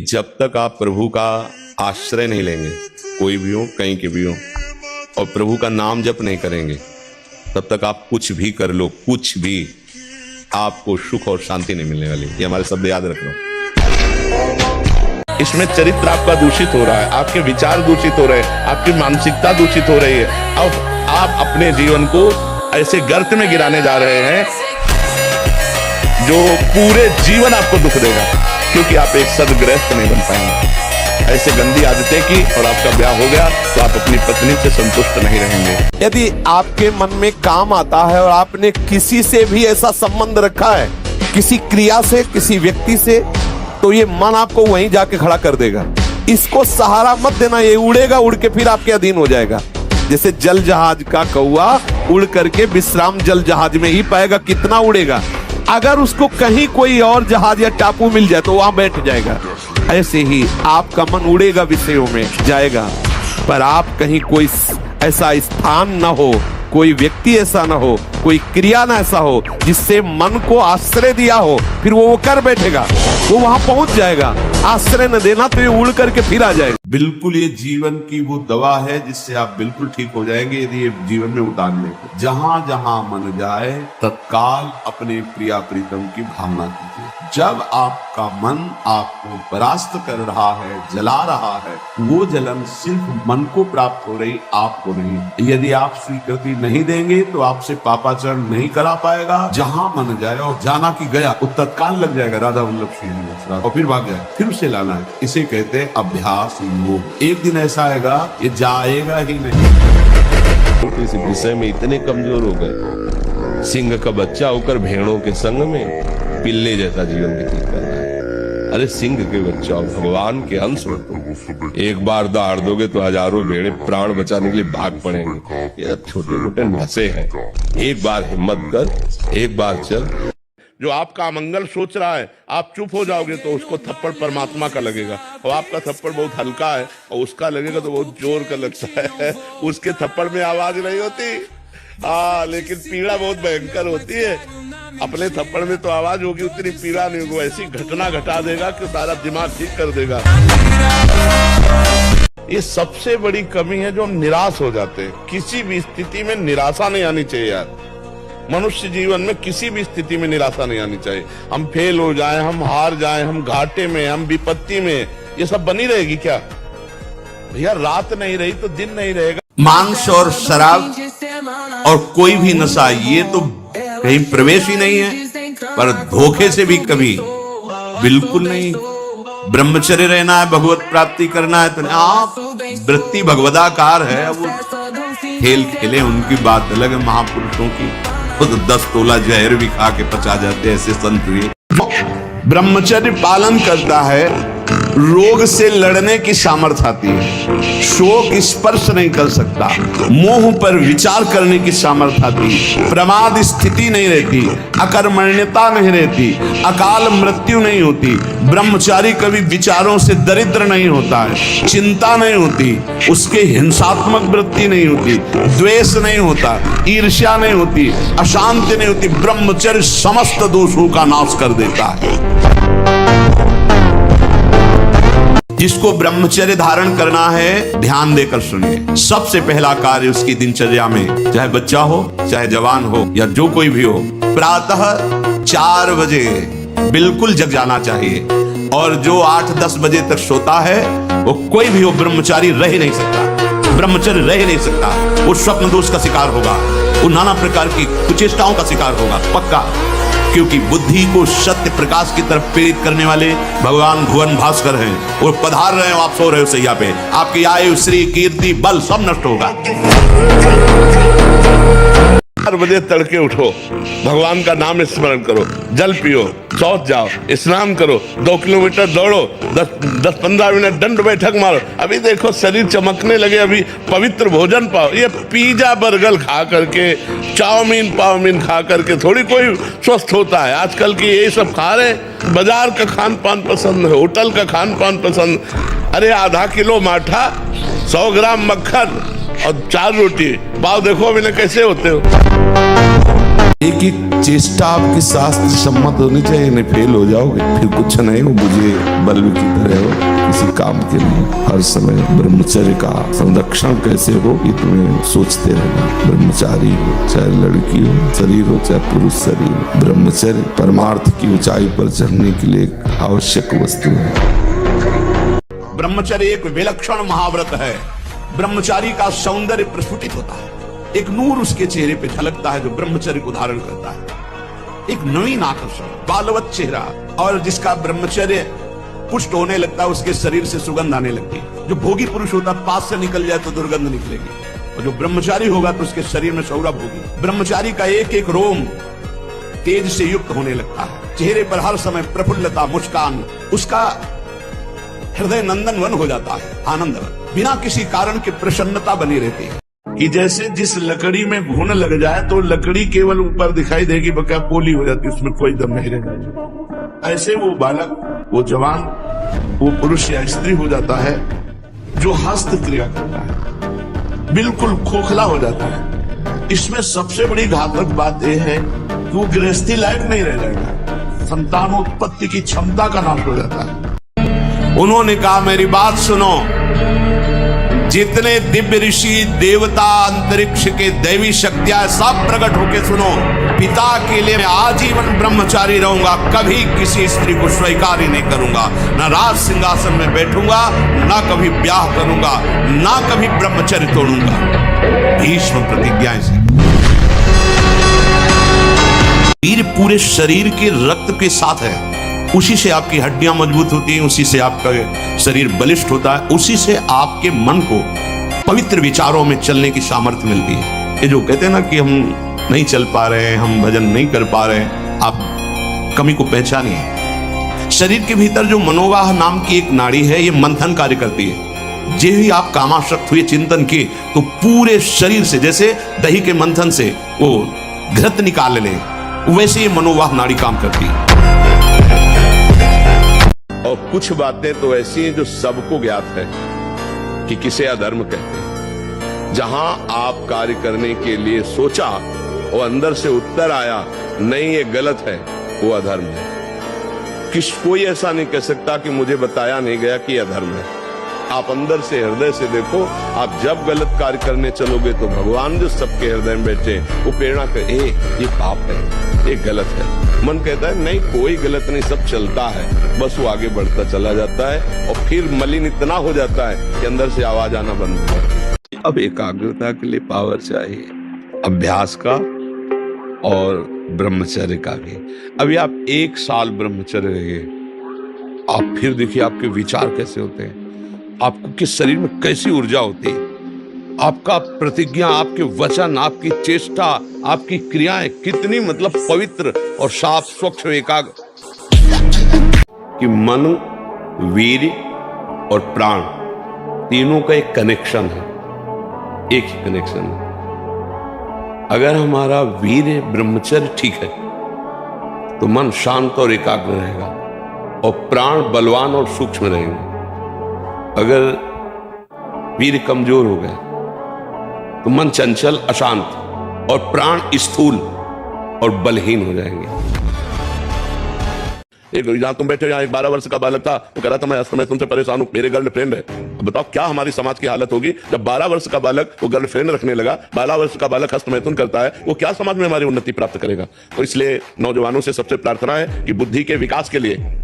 जब तक आप प्रभु का आश्रय नहीं लेंगे, कोई भी हो, कहीं के भी हो, और प्रभु का नाम जप नहीं करेंगे, तब तक आप कुछ भी कर लो, कुछ भी, आपको सुख और शांति नहीं मिलने वाली। ये हमारे शब्द याद रखना। इसमें चरित्र आपका दूषित हो रहा है, आपके विचार दूषित हो रहे हैं, आपकी मानसिकता दूषित हो रही है। अब आप अपने जीवन को ऐसे गर्त में गिराने जा रहे हैं जो पूरे जीवन आपको दुख देगा, क्योंकि आप एक सदगृहस्थ नहीं बन पाएंगे। ऐसे गंदी आदतें की और आपका ब्याह हो गया तो आप अपनी पत्नी से संतुष्ट नहीं रहेंगे। यदि आपके मन में काम आता है और आपने किसी से भी ऐसा संबंध रखा है, किसी क्रिया से, किसी व्यक्ति से, तो ये मन आपको वहीं जाके खड़ा कर देगा। इसको सहारा मत देना, ये उड़ेगा, उड़ के फिर आपके अधीन हो जाएगा। जैसे जल जहाज का कौवा उड़ करके विश्राम जल जहाज में ही पाएगा, कितना उड़ेगा। अगर उसको कहीं कोई और जहाज या टापू मिल जाए तो वहां बैठ जाएगा। ऐसे ही आपका मन उड़ेगा, विषयों में जाएगा, पर आप कहीं कोई ऐसा स्थान ना हो, कोई व्यक्ति ऐसा ना हो, कोई क्रिया ना ऐसा हो जिससे मन को आश्रय दिया हो, फिर वो कर बैठेगा, वो वहां पहुंच जाएगा। आश्रय न देना तो ये उड़ करके फिर आ जाएगा। बिल्कुल ये जीवन की वो दवा है जिससे आप बिल्कुल ठीक हो जाएंगे यदि ये जीवन में उतार लें। जहां जहां मन जाए तत्काल अपने प्रिया प्रीतम की भावना कीजिए। जब आपका मन आपको परास्त कर रहा है, जला रहा है, वो जलन सिर्फ मन को प्राप्त हो रही, आपको नहीं। यदि आप स्वीकृति नहीं देंगे तो आपसे पापाचरण नहीं करा पाएगा। जहां मन जाए और जाना कि गया, वो तत्काल लग जाएगा राधा वल्लभ श्री और फिर भाग जाए, फिर उसे लाना है। इसे कहते हैं अभ्यास योग। एक दिन ऐसा आएगा ये जाएगा ही नहीं। इस विषय में इतने कमजोर हो गए, सिंह का बच्चा होकर भेड़ों के संग में पिल्ले जैसा जीवन व्यतीत कर रहा है। अरे सिंह के बच्चा हो, भगवान के अंश हो, एक बार दहाड़ दोगे तो हजारों भेड़े प्राण बचाने के लिए भाग पड़ेंगे। ये छोटे मोटे नशे हैं। एक बार हिम्मत कर, एक बार चल। जो आपका अमंगल सोच रहा है, आप चुप हो जाओगे तो उसको थप्पड़ परमात्मा का लगेगा, और आपका थप्पड़ बहुत हल्का है और उसका लगेगा तो बहुत जोर का लगता है। उसके थप्पड़ में आवाज नहीं होती, लेकिन पीड़ा बहुत भयंकर होती है। अपने थप्पड़ में तो आवाज होगी, उतनी पीड़ा नहीं होगी। ऐसी घटना घटा देगा कि सारा दिमाग ठीक कर देगा। ये सबसे बड़ी कमी है जो हम निराश हो जाते हैं। किसी भी स्थिति में निराशा नहीं आनी चाहिए यार। मनुष्य जीवन में किसी भी स्थिति में निराशा नहीं आनी चाहिए। हम फेल हो जाएं, हम हार जाएं, हम घाटे में, हम विपत्ति में, ये सब बनी रहेगी क्या भैया? रात नहीं रही तो दिन नहीं रहेगा। मांस और शराब और कोई भी नशा ये तो कहीं प्रवेश ही नहीं है, पर धोखे से भी कभी बिल्कुल नहीं। ब्रह्मचर्य रहना है, भगवत प्राप्ति करना है, तो आप वृत्ति भगवदाकार है। वो खेल खेले, उनकी बात अलग है। महापुरुषों की तो 10 तोला जहर भी खा के पचा जाते, ऐसे संत हुए। ब्रह्मचर्य पालन करता है, रोग से लड़ने की सामर्थ्य आती है, शोक स्पर्श नहीं कर सकता, मोह पर विचार करने की सामर्थ्य आती है, प्रमाद स्थिति नहीं रहती, अकर्मण्यता नहीं रहती, अकाल मृत्यु नहीं होती। ब्रह्मचारी कभी विचारों से दरिद्र नहीं होता है, चिंता नहीं होती, उसके हिंसात्मक वृत्ति नहीं होती, द्वेष नहीं होता, ईर्ष्या नहीं होती, अशांति नहीं होती। ब्रह्मचर्य समस्त दोषों का नाश कर देता है। जिसको ब्रह्मचर्य धारण करना है, ध्यान देकर सुनिए। सबसे पहला कार्य उसकी दिनचर्या में, चाहे बच्चा हो, चाहे जवान हो, या जो कोई भी हो, प्रातः 4 बजे बिल्कुल जग जाना चाहिए। और जो 8-10 बजे तक सोता है, वो कोई भी हो, ब्रह्मचारी रह ही नहीं सकता, ब्रह्मचर्य रह ही नहीं सकता। वो स्वप्न दोष का शिकार होगा, वो नाना प्रकार की कुचेष्टाओं का शिकार होगा, पक्का। क्योंकि बुद्धि को सत्य प्रकाश की तरफ प्रेरित करने वाले भगवान भुवन भास्कर हैं। वो पधार रहे हो, आप सो रहे हो सैया पे, आपकी आयु, श्री, कीर्ति, बल सब नष्ट होगा। 4 बजे तड़के उठो, भगवान का नाम स्मरण करो, जल पियो, शौच जाओ, स्नान करो, 2 किलोमीटर दौड़ो, 10-15 मिनट दंड बैठक मारो। अभी देखो शरीर चमकने लगे, अभी पवित्र भोजन पाओ। ये पिज्जा बर्गर खा करके, चाउमीन पाउमीन खा करके थोड़ी कोई स्वस्थ होता है। आजकल की यही सब खा रहे, बाजार का खान पान पसंद है, होटल का खान पान पसंद। अरे आधा किलो माठा, 100 ग्राम मक्खन और 4 रोटी, पाव देखो अभी कैसे होते हो। एक एक चेष्टा आपकी शास्त्र सम्मत होनी चाहिए, नहीं फेल हो जाओगे फिर कुछ नहीं हो, मुझे बल्ब की तरह हो किसी काम के लिए। हर समय ब्रह्मचर्य का संरक्षण कैसे हो ये तुम्हें सोचते रहना। ब्रह्मचारी हो चाहे लड़की हो, शरीर हो चाहे पुरुष शरीर हो, ब्रह्मचर्य परमार्थ की ऊंचाई पर चढ़ने के लिए एक आवश्यक वस्तु है। ब्रह्मचर्य एक विलक्षण महाव्रत है। ब्रह्मचारी का सौंदर्य प्रस्फुटित होता है, एक नूर उसके चेहरे पे झलकता है जो ब्रह्मचर्य को धारण करता है। एक नवीन आकर्षण, बालवत चेहरा, और जिसका ब्रह्मचर्य पुष्ट होने लगता है उसके शरीर से सुगंध आने लगती है। जो भोगी पुरुष होता है पास से निकल जाए तो दुर्गंध निकलेगी, और जो ब्रह्मचारी होगा तो उसके शरीर में सौरभ होगी। ब्रह्मचारी का एक एक रोम तेज से युक्त होने लगता है, चेहरे पर हर समय प्रफुल्लता, मुस्कान, उसका हृदय नंदन वन हो जाता है, आनंदवन, बिना किसी कारण के प्रसन्नता बनी रहती है। कि जैसे जिस लकड़ी में घुन लग जाए तो लकड़ी केवल ऊपर दिखाई देगी, बका पोली हो जाती है, उसमें कोई दम नहीं रहेगा। ऐसे वो बालक, वो जवान, वो पुरुष या स्त्री हो जाता है जो हस्त क्रिया करता है, बिल्कुल खोखला हो जाता है। इसमें सबसे बड़ी घातक बात यह है कि वो गृहस्थी लायक नहीं रह जाएगा, संतानोत्पत्ति की क्षमता का नाश हो जाता है। उन्होंने कहा मेरी बात सुनो, जितने दिव्य ऋषि, देवता, अंतरिक्ष के दैवी शक्तियां सब प्रकट होके सुनो, पिता के लिए मैं आजीवन ब्रह्मचारी रहूंगा, कभी किसी स्त्री को स्वीकार ही नहीं करूंगा, न राज सिंहासन में बैठूंगा, न कभी ब्याह करूंगा, न कभी ब्रह्मचर्य तोड़ूंगा। भीष्म प्रतिज्ञाएं से वीर पूरे शरीर के रक्त के साथ है, उसी से आपकी हड्डियां मजबूत होती हैं, उसी से आपका शरीर बलिष्ठ होता है, उसी से आपके मन को पवित्र विचारों में चलने की सामर्थ्य मिलती है। ये जो कहते हैं ना कि हम नहीं चल पा रहे हैं, हम भजन नहीं कर पा रहे हैं, आप कमी को पहचानिए। शरीर के भीतर जो मनोवाह नाम की एक नाड़ी है, ये मंथन कार्य करती है। जे ही आप कामासक्त हुए चिंतन किए तो पूरे शरीर से, जैसे दही के मंथन से वो घृत निकाल ले, वैसे ये मनोवाह नाड़ी काम करती है। और कुछ बातें तो ऐसी हैं जो सबको ज्ञात है कि किसे अधर्म कहते हैं। जहां आप कार्य करने के लिए सोचा और अंदर से उत्तर आया नहीं ये गलत है, वो अधर्म है। कोई ऐसा नहीं कह सकता कि मुझे बताया नहीं गया कि अधर्म है। आप अंदर से, हृदय से देखो। आप जब गलत कार्य करने चलोगे तो भगवान जो सबके हृदय में बैठे वो प्रेरणा कर, ये पाप है, ये गलत है। मन कहता है नहीं कोई गलत नहीं, सब चलता है, बस वो आगे बढ़ता चला जाता है और फिर मलिन इतना हो जाता है कि अंदर से आवाज आना बंद हो जाती है। अब एकाग्रता के लिए पावर चाहिए, अभ्यास का और ब्रह्मचर्य का भी। अभी आप 1 साल ब्रह्मचर्य रहिए, आप फिर देखिए आपके विचार कैसे होते हैं, आपको किस शरीर में कैसी ऊर्जा होती है, आपका प्रतिज्ञा, आपके वचन, आपकी चेष्टा, आपकी क्रियाएं कितनी मतलब पवित्र और साफ, स्वच्छ, एकाग्र। कि मन, वीर और प्राण तीनों का एक कनेक्शन है, एक ही कनेक्शन है। अगर हमारा वीर ब्रह्मचर्य ठीक है तो मन शांत और एकाग्र रहेगा और प्राण बलवान और सूक्ष्म रहेंगे। अगर वीर कमजोर हो गए तो मन चंचल, अशांत और प्राण स्थूल और बलहीन हो जाएंगे। जहां तुम बैठे, यहाँ एक 12 वर्ष का बालक था, वो कह रहा था मैं तुमसे परेशान हूं, मेरे गर्लफ्रेंड है। अब बताओ क्या हमारी समाज की हालत होगी जब 12 वर्ष का बालक वो गर्लफ्रेंड रखने लगा, 12 वर्ष का बालक हस्तमैथुन करता है, वो क्या समाज में हमारी उन्नति प्राप्त करेगा। तो इसलिए नौजवानों से सबसे प्रार्थना है कि बुद्धि के विकास के लिए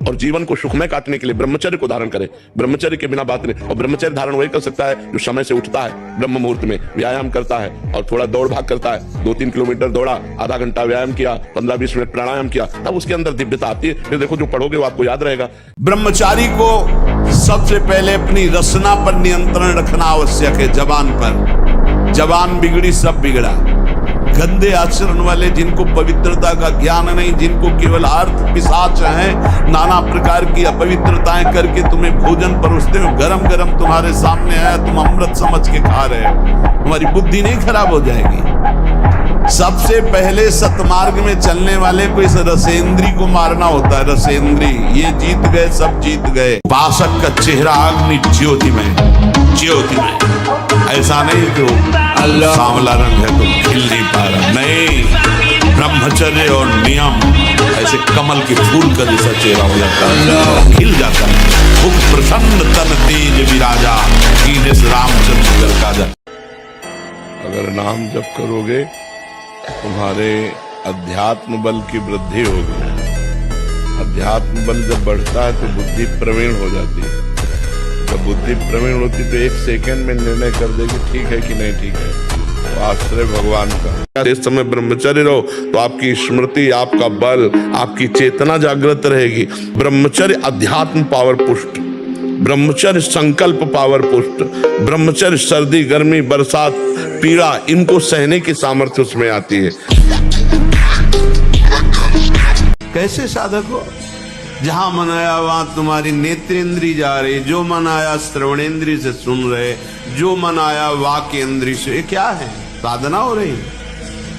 और जीवन को सुखमय काटने के लिए ब्रह्मचर्य को धारण करें। ब्रह्मचर्य के बिना बात नहीं। और ब्रह्मचर्य धारण वही कर सकता है जो समय से उठता है, ब्रह्म मुहूर्त में व्यायाम करता है और थोड़ा दौड़ भाग करता है। 2-3 किलोमीटर दौड़ा, आधा घंटा व्यायाम किया, 15-20 मिनट प्राणायाम किया, तब उसके अंदर दिव्यता आती है। फिर देखो जो पढ़ोगे वो आपको याद रहेगा। ब्रह्मचारी को सबसे पहले अपनी रसना पर नियंत्रण रखना आवश्यक है। जबान पर, जबान बिगड़ी सब बिगड़ा। गंदे आचरण वाले, जिनको पवित्रता का ज्ञान नहीं, जिनको केवल अर्थ पिशाच हैं, नाना प्रकार की अपवित्रताएं करके तुम्हें भोजन परोसते हो, गरम गरम तुम्हारे सामने आया, तुम अमृत समझ के खा रहे हो, तुम्हारी बुद्धि नहीं खराब हो जाएगी। सबसे पहले सतमार्ग में चलने वाले को इस रसेंद्री को मारना होता है। रसेंद्री, ये जीत गए, सब जीत गए। उपासक का चेहरा अग्नि ज्योति में, ज्योति में, ऐसा नहीं तो सांवला रंग है तो खिल नहीं पा रहा, नहीं। ब्रह्मचर्य और नियम ऐसे कमल के फूल का जैसा चेहरा हो जाता है, खिल जाता है। मुख प्रसन्न तन तेज विराजा, कीने से रामचंद्र कर काजा। अगर नाम जप करोगे तुम्हारे अध्यात्म बल की वृद्धि होगी। अध्यात्म बल जब बढ़ता है तो बुद्धि प्रवीण हो जाती है। जब बुद्धि प्रवीण होती तो एक सेकंड में निर्णय कर देगी ठीक है कि नहीं ठीक है। तो आश्रय भगवान का। इस समय ब्रह्मचर्य रहो तो आपकी स्मृति, आपका बल, आपकी चेतना जागृत रहेगी। ब्रह्मचर्य अध्यात्म पावर पुष्ट, ब्रह्मचर्य संकल्प पावर पुष्ट, ब्रह्मचर्य सर्दी गर्मी बरसात पीड़ा इनको सहने की सामर्थ्य उसमें आती है। कैसे साधक हो? जहां मन आया वहां तुम्हारी नेत्रेंद्री जा रही, जो मन आया श्रवणेंद्री से सुन रहे, जो मन आया वाक्येंद्री से। ये क्या है? साधना हो रही।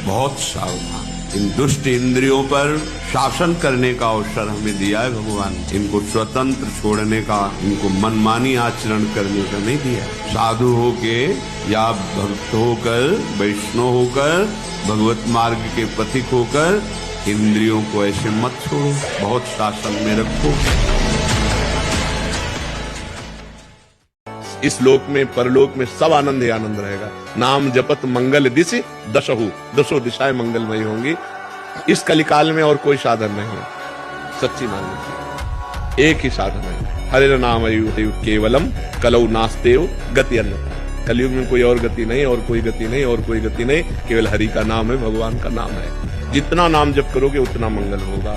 बहुत सावधान। इन दुष्ट इंद्रियों पर शासन करने का अवसर हमें दिया है भगवान। इनको स्वतंत्र छोड़ने का, इनको मनमानी आचरण करने का नहीं दिया। साधु होके या भक्त होकर, वैष्णव होकर, भगवत मार्ग के पथिक होकर इंद्रियों को ऐसे मत छोड़ो, बहुत शासन में रखो। इस लोक में परलोक में सब आनंद ही आनंद रहेगा। नाम जपत मंगल दिशि दशहु, दसों दिशाएं मंगलमयी होंगी। इस कलिकाल में और कोई साधन नहीं है, सच्ची मान लीजिए। एक ही साधन है, हरे नाम अयु केवलम कलौ नास्तेव गति अन्यथा। कलयुग में कोई और गति नहीं, और कोई गति नहीं, और कोई गति नहीं, केवल हरि का नाम है, भगवान का नाम है। जितना नाम जप करोगे उतना मंगल होगा।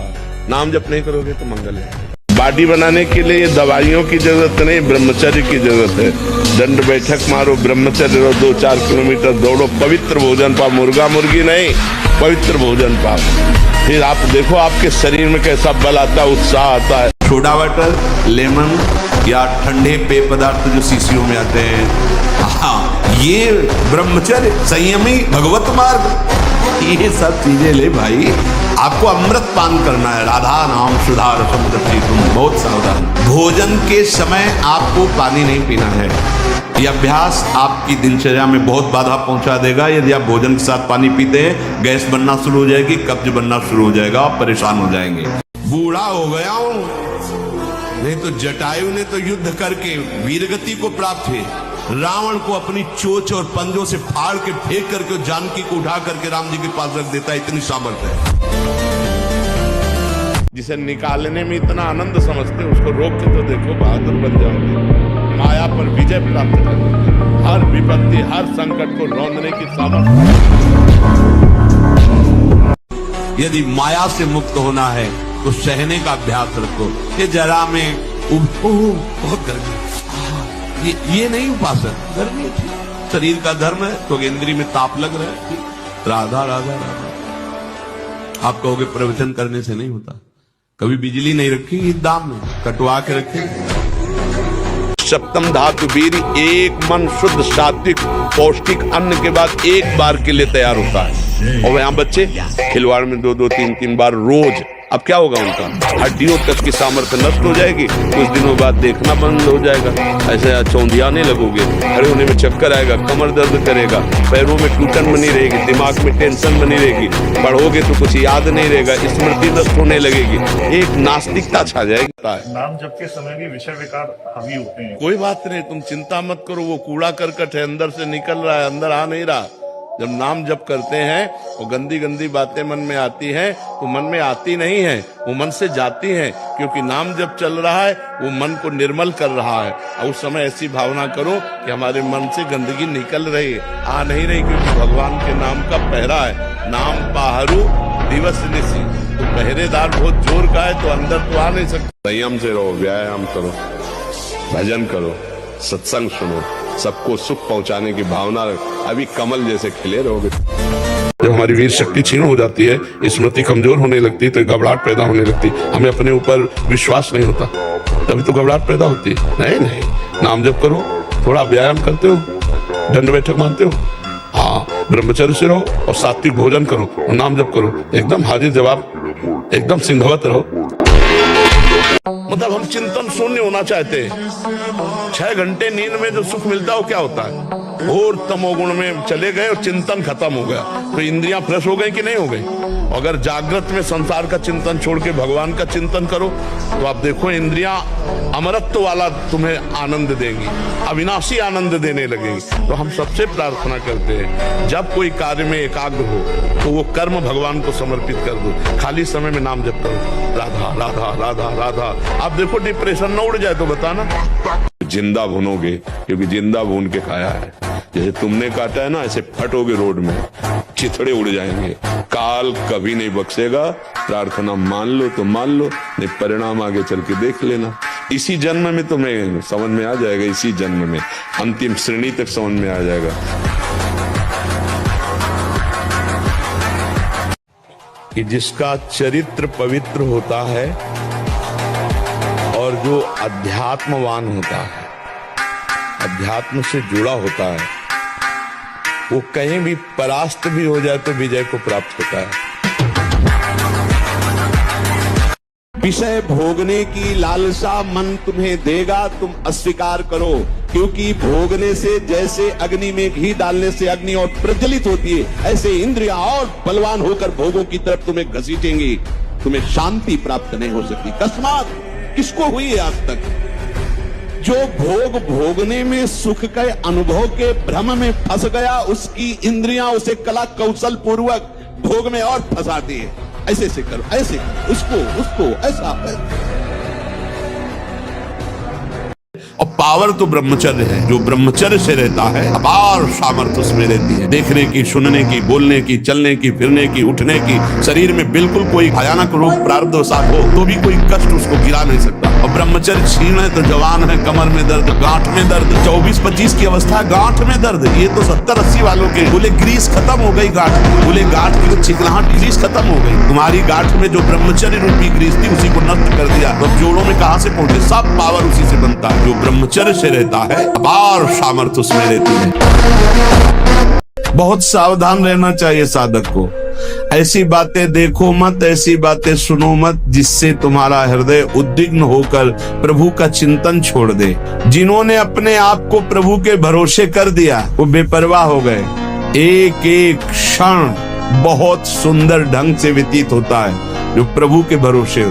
नाम जप नहीं करोगे तो मंगल है। बॉडी बनाने के लिए दवाइयों की जरूरत नहीं, ब्रह्मचर्य की जरूरत है। दंड बैठक मारो, ब्रह्मचर्य रहो, 2-4 किलोमीटर दौड़ो, पवित्र भोजन पाओ, मुर्गा मुर्गी नहीं, पवित्र भोजन पाओ। फिर आप देखो आपके शरीर में कैसा बल आता है, उत्साह आता है। सोडा वाटर, लेमन या ठंडे पेय पदार्थ जो शीशियों में आते हैं, हाँ, ये ब्रह्मचर्य, संयमी, भगवत मार्ग, ये सब चीजें ले भाई। आपको अमृत पान करना है। राधा नाम सुधा रसम दृष्टि, तुम बहुत सावधान। भोजन के समय आपको पानी नहीं पीना है। यह अभ्यास आपकी दिनचर्या में बहुत बाधा पहुंचा देगा। यदि आप भोजन के साथ पानी पीते हैं, गैस बनना शुरू हो जाएगी, कब्ज बनना शुरू हो जाएगा, आप परेशान हो जाएंगे। बूढ़ा हो गया हूं, नहीं तो जटायु ने तो युद्ध करके वीरगति को प्राप्त हुई। रावण को अपनी चोंच और पंजों से फाड़ के फेंक करके जानकी को उठा करके राम जी के पास रख देता है, इतनी सामर्थ्य है। जिसे निकालने में इतना आनंद समझते उसको रोक के तो देखो, बहादुर बन जाओगे। माया पर विजय प्राप्त करोगे। हर विपत्ति, हर संकट को रौंदने की सामर्थ्य। यदि माया से मुक्त होना है तो सहने का अभ्यास रखो। ये जरा में बहुत गर्मी, ये नहीं उपासना। गर्मी शरीर का धर्म है तो इंद्री में ताप लग रहा है, राधा राधा राधा। आप कहोगे प्रवचन करने से नहीं होता। कभी बिजली नहीं रखी दाम में, कटवा के रखे। सप्तम धातु वीर, एक मन शुद्ध सात्विक पौष्टिक अन्न के बाद एक बार के लिए तैयार होता है। और यहाँ बच्चे खिलवाड़ में 2-2, 3-3 बार रोज। अब क्या होगा उनका? हड्डियों तक की सामर्थ्य नष्ट हो जाएगी। कुछ दिनों बाद देखना बंद हो जाएगा, ऐसे चौंधियाने लगोगे, खड़े होने में चक्कर आएगा, कमर दर्द करेगा, पैरों में टूटन बनी रहेगी, दिमाग में टेंशन बनी रहेगी, पढ़ोगे तो कुछ याद नहीं रहेगा, स्मृति नष्ट होने लगेगी, एक नास्तिकता छा जाएगी। नाम जप के समय भी विषय विकार हावी होते हैं। कोई बात नहीं, तुम चिंता मत करो। वो कूड़ा करकट है, अंदर से निकल रहा है, अंदर आ नहीं रहा। जब नाम जप करते हैं वो गंदी गंदी बातें मन में आती हैं तो मन में आती नहीं है, वो मन से जाती हैं, क्योंकि नाम जब चल रहा है वो मन को निर्मल कर रहा है। और उस समय ऐसी भावना करो कि हमारे मन से गंदगी निकल रही है, आ नहीं रही, क्योंकि भगवान के नाम का पहरा है। नाम पाहरू दिवस निशी, तो पहरेदार बहुत जोर का है तो अंदर तो आ नहीं सकता। संयम से रहो, व्यायाम करो, भजन करो, सत्संग सुनो, सबको सुख पहुंचाने की भावना रख। अभी कमल जैसे खिले रहोगे। जब हमारी वीर शक्ति क्षीण हो जाती है, स्मृति कमजोर होने लगती है, तो घबराहट पैदा होने लगती है, हमें अपने ऊपर विश्वास नहीं होता, तभी तो घबराहट पैदा होती है। नहीं, नाम जप करो, थोड़ा व्यायाम करते हो, दंड बैठक मानते हो, हाँ, ब्रह्मचर्य से रहो और सात्विक भोजन करो और नाम जप करो, एकदम हाजिर जवाब, एकदम सिंधवत रहो। मतलब हम चिंतन शून्य होना चाहते हैं। 6 घंटे नींद में जो सुख मिलता है वो क्या होता है? और तमोगुण में चले गए और चिंतन खत्म हो गया, तो इंद्रियां फ्रेश हो गई कि नहीं हो गई? अगर जागृत में संसार का चिंतन छोड़ के भगवान का चिंतन करो तो आप देखो इंद्रियां अमरत्व वाला तुम्हें आनंद देंगी, अविनाशी आनंद देने लगेगी। तो हम सबसे प्रार्थना करते हैं जब कोई कार्य में एकाग्र हो तो वो कर्म भगवान को समर्पित कर दो, खाली समय में नाम जप करो, राधा राधा राधा राधा। आप देखो डिप्रेशन न उड़ जाए तो बताना। जिंदा भुनोगे, क्योंकि जिंदा भून के खाया है। जैसे तुमने काटा है ना, ऐसे फटोगे रोड में, चिथड़े उड़ जाएंगे। काल कभी नहीं बख्शेगा। प्रार्थना मान लो तो मान लो, नहीं परिणाम आगे चल के देख लेना। इसी जन्म में तुम्हें समझ में आ जाएगा, इसी जन्म में अंतिम श्रेणी तक समझ में आ जाएगा कि जिसका चरित्र पवित्र होता है और जो अध्यात्मवान होता है, अध्यात्म से जुड़ा होता है, वो कहीं भी परास्त भी हो जाए तो विजय को प्राप्त होता है। विषय भोगने की लालसा मन तुम्हें देगा, तुम अस्वीकार करो, क्योंकि भोगने से जैसे अग्नि में घी डालने से अग्नि और प्रज्वलित होती है, ऐसे इंद्रियां और बलवान होकर भोगों की तरफ तुम्हें घसीटेंगी। तुम्हें शांति प्राप्त नहीं हो सकती। अकस्मात किसको हुई है आज तक? जो भोग भोगने में सुख के अनुभव के भ्रम में फंस गया, उसकी इंद्रियां उसे कला कौशल पूर्वक भोग में और फंसाती है। ऐसे से करो, ऐसे करो, उसको ऐसा। और पावर तो ब्रह्मचर्य है। जो ब्रह्मचर्य से रहता है अपार सामर्थ्य उसमें रहती है, देखने की, सुनने की, बोलने की, चलने की, फिरने की, उठने की। शरीर में बिल्कुल कोई भयानक रोग प्रारब्ध वसात हो तो भी कोई कष्ट उसको गिरा नहीं सकता। और ब्रह्मचर्य क्षीण है तो जवान है, कमर में दर्द, गांठ में दर्द, 24-25 की अवस्था गांठ में दर्द। ये तो 70-80 वालों के बोले ग्रीस खत्म हो गई गांठ, बोले गांठ की चिकनाहट ग्रीस खत्म हो गई। तुम्हारी गांठ में जो ब्रह्मचर्य रूपी ग्रीस थी उसी को नष्ट कर दिया। तो जोड़ों में कहां से पहुंचे? सब पावर उसी से बनता है। जो ब्रह्मचर्य से रहता है अपार सामर्थ्य उसमें रहती है। बहुत सावधान रहना चाहिए साधक को। ऐसी बातें देखो मत, ऐसी बातें सुनो मत जिससे तुम्हारा हृदय उद्विग्न होकर प्रभु का चिंतन छोड़ दे। जिन्होंने अपने आप को प्रभु के भरोसे कर दिया वो बेपरवाह हो गए। एक एक क्षण बहुत सुंदर ढंग से व्यतीत होता है जो प्रभु के भरोसे,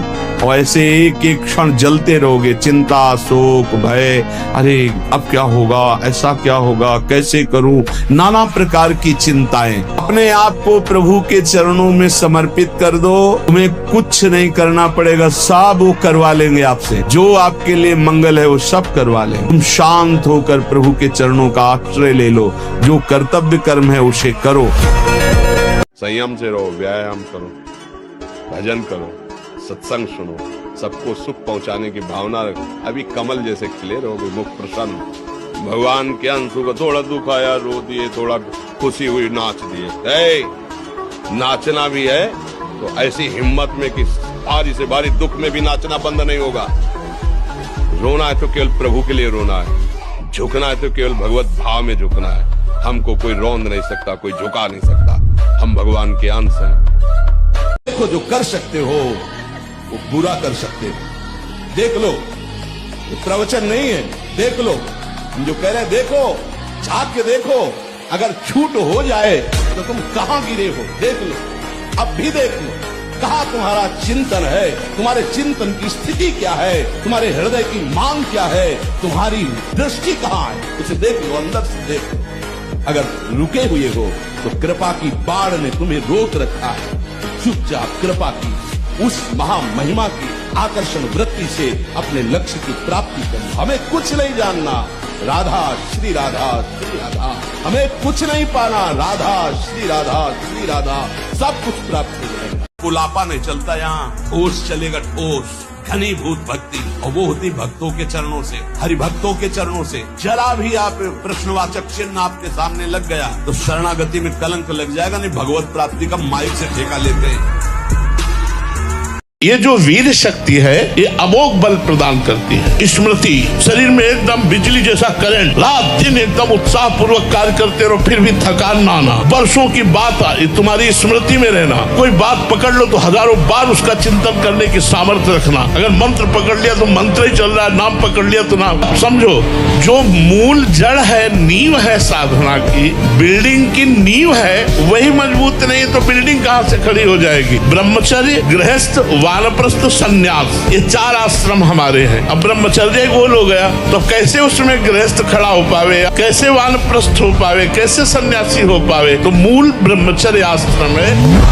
और ऐसे एक एक क्षण जलते रहोगे। चिंता, शोक, भय, अरे अब क्या होगा, ऐसा क्या होगा, कैसे करूं, नाना प्रकार की चिंताएं। अपने आप को प्रभु के चरणों में समर्पित कर दो, तुम्हें कुछ नहीं करना पड़ेगा, सब वो करवा लेंगे आपसे। जो आपके लिए मंगल है वो सब करवा लेंगे। तुम शांत होकर प्रभु के चरणों का आश्रय ले लो। जो कर्तव्य कर्म है उसे करो। संयम से रहो, व्यायाम करो, भजन करो, सत्संग सुनो, सबको सुख पहुंचाने की भावना रखो। अभी कमल जैसे खिले रहोगे, मुख प्रसन्न। भगवान के अंश को थोड़ा दुख आया रो दिए, थोड़ा खुशी हुई नाच दिए। नाचना भी है तो ऐसी हिम्मत में कि भारी से भारी दुख में भी नाचना बंद नहीं होगा। रोना है तो केवल प्रभु के लिए रोना है, झुकना है तो केवल भगवत भाव में झुकना है। हमको कोई रौंद नहीं सकता, कोई झुका नहीं सकता। हम भगवान के अंश हैं। देखो जो कर सकते हो वो बुरा कर सकते हो। देख लो, ये प्रवचन नहीं है, देख लो। हम जो कह रहे हैं देखो, झांक के देखो। अगर छूट हो जाए तो तुम कहां गिरे हो देख लो, अब भी देख लो। कहां तुम्हारा चिंतन है, तुम्हारे चिंतन की स्थिति क्या है, तुम्हारे हृदय की मांग क्या है, तुम्हारी दृष्टि कहां है, उसे देख लो, अंदर से देख लो। अगर रुके हुए हो तो कृपा की बाढ़ ने तुम्हें रोक रखा है। चुपचाप कृपा की उस महामहिमा की आकर्षण वृत्ति से अपने लक्ष्य की प्राप्ति करो। हमें कुछ नहीं जानना, राधा श्री राधा श्री राधा। हमें कुछ नहीं पाना, राधा श्री राधा श्री राधा। सब कुछ प्राप्त हो जाएगा। कुलापा नहीं चलता यहाँ, ओस चलेगा ओस। घनीभूत भक्ति, और वो होती भक्तों के चरणों से, हरि भक्तों के चरणों से। जरा भी आप प्रश्नवाचक चिन्ह आपके सामने लग गया तो शरणागति में कलंक लग जाएगा। नहीं भगवत प्राप्ति का माइक से ठेका लेते हैं। ये जो वीर शक्ति है ये अमोघ बल प्रदान करती है। स्मृति शरीर में एकदम बिजली जैसा करंट, रात दिन एकदम उत्साह पूर्वक कार्य करते रहो, फिर भी थकान ना आना। वर्षों की बात तुम्हारी स्मृति में रहना। कोई बात पकड़ लो तो हजारों बार उसका चिंतन करने की सामर्थ्य रखना। अगर मंत्र पकड़ लिया तो मंत्र ही चल रहा है, नाम पकड़ लिया तो नाम। समझो जो मूल जड़ है, नींव है साधना की, बिल्डिंग की नींव है, वही मजबूत नहीं तो बिल्डिंग कहाँ से खड़ी हो जाएगी। ब्रह्मचर्य, गृहस्थ, वानप्रस्थ, संन्यास, ये 4 आश्रम हमारे हैं। अब ब्रह्मचर्य गोल हो गया तो कैसे उसमें गृहस्थ खड़ा हो पावे, कैसे वानप्रस्थ हो पावे, कैसे सन्यासी हो पावे। तो मूल ब्रह्मचर्य आश्रम है।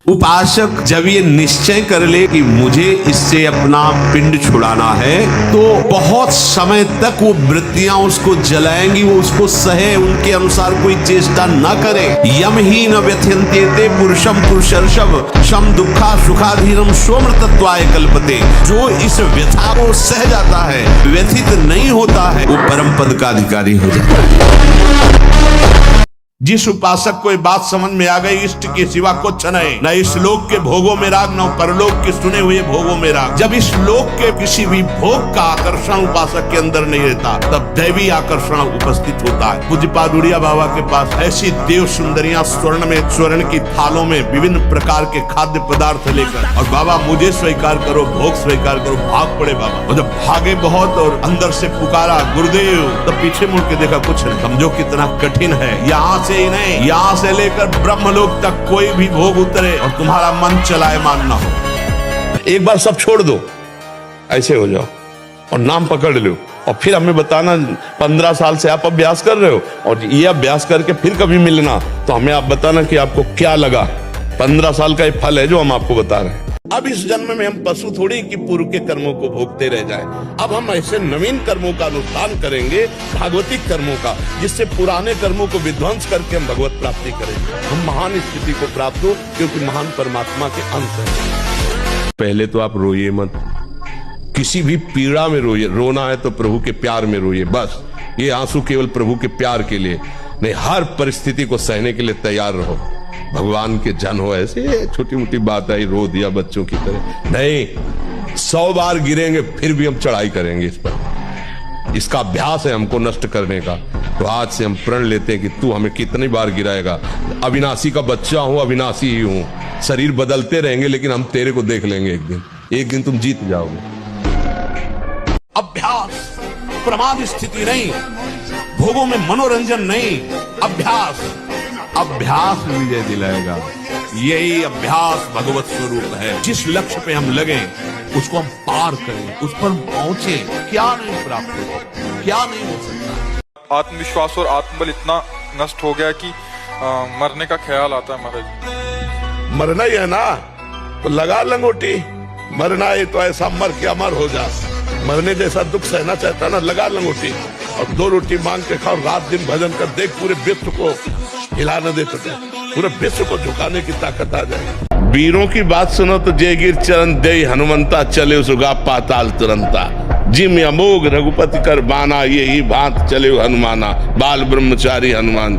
उपासक जब ये निश्चय कर ले कि मुझे इससे अपना पिंड छुड़ाना है, तो बहुत समय तक वो वृत्तियां उसको जलाएंगी, वो उसको सहे, उनके अनुसार कोई चेष्टा न करे। यम ही न व्यथ्यन्ते पुरुषम पुरुषर्षभ शम दुखा सुखाधीनम सोमृतत्वाय कल्पते। जो इस व्यथा को सह जाता है, व्यथित नहीं होता है, वो परम पद का अधिकारी हो जाता है। जिस उपासक को ये बात समझ में आ गई, इष्ट के सिवा कुछ नहीं, न इस लोक के भोगों में राग, न परलोक के सुने हुए भोगों में राग। जब इस लोक के किसी भी भोग का आकर्षण उपासक के अंदर नहीं रहता, तब दैवी आकर्षण उपस्थित होता है। पूज्यपाद उड़िया बाबा के पास ऐसी देव सुंदरियां स्वर्ण में, स्वर्ण की थालों में विभिन्न प्रकार के खाद्य पदार्थ लेकर, और बाबा मुझे स्वीकार करो, भोग स्वीकार करो। भाग पड़े बाबा, और जब भागे बहुत और अंदर से पुकारा गुरुदेव, तब पीछे मुड़ के देखा कुछ नहीं। समझो कितना कठिन है। यहाँ ही नहीं, यहां से लेकर ब्रह्मलोक तक कोई भी भोग उतरे और तुम्हारा मन चलायमान ना हो। एक बार सब छोड़ दो, ऐसे हो जाओ और नाम पकड़ लो, और फिर हमें बताना 15 साल से आप अभ्यास कर रहे हो, और ये अभ्यास करके फिर कभी मिलना तो हमें आप बताना कि आपको क्या लगा। 15 साल का ये फल है जो हम आपको बता रहे हैं। अब इस जन्म में हम पशु थोड़ी कि पूर्व के कर्मों को भोगते रह जाएं। अब हम ऐसे नवीन कर्मों का अनुष्ठान करेंगे, भागवतिक कर्मों का, जिससे पुराने कर्मों को विध्वंस करके हम भगवत प्राप्ति करेंगे। हम महान स्थिति को प्राप्त हो, क्योंकि महान परमात्मा के अंश हैं। पहले तो आप रोइए मत, किसी भी पीड़ा में रोइए। रोना है तो प्रभु के प्यार में रोइए, बस। ये आंसू केवल प्रभु के प्यार के लिए नहीं, हर परिस्थिति को सहने के लिए तैयार रहो। भगवान के जन हो, ऐसे छोटी मोटी बात आई रो दिया बच्चों की तरह नहीं। 100 बार गिरेंगे फिर भी हम चढ़ाई करेंगे इस पर। इसका अभ्यास है हमको नष्ट करने का। तो आज से हम प्रण लेते हैं कि तू हमें कितनी बार गिराएगा। अविनाशी का बच्चा हूं, अविनाशी ही हूं। शरीर बदलते रहेंगे लेकिन हम तेरे को देख लेंगे एक दिन तुम जीत जाओगे। अभ्यास, प्रमाद स्थिति नहीं, भोगों में मनोरंजन नहीं, अभ्यास। अभ्यास विजय दिलाएगा। यही अभ्यास भगवत स्वरूप है। जिस लक्ष्य पे हम लगे उसको हम पार करें, उस पर पहुंचे। क्या नहीं प्राप्त हो, क्या नहीं हो सकता। आत्मविश्वास और आत्मबल इतना नष्ट हो गया कि मरने का ख्याल आता है महाराज। मरना ही है ना तो लगा लंगोटी। मरना है तो ऐसा मर के अमर हो जा। मरने जैसा दुख सहना चाहता ना, लगा लंगोटी और 2 रोटी मांग के खाओ, रात दिन भजन कर, देख पूरे विश्व को हिला न दे सके, पूरे विश्व को झुकाने की ताकत आ जाए। वीरों की बात सुनो तो जय गिर चरण दे हनुमंता, चले सुगा पाताल तुरंता। जिम अमोघ रघुपति कर बाना, ये ही बात चले हनुमाना, बाल ब्रह्मचारी हनुमान।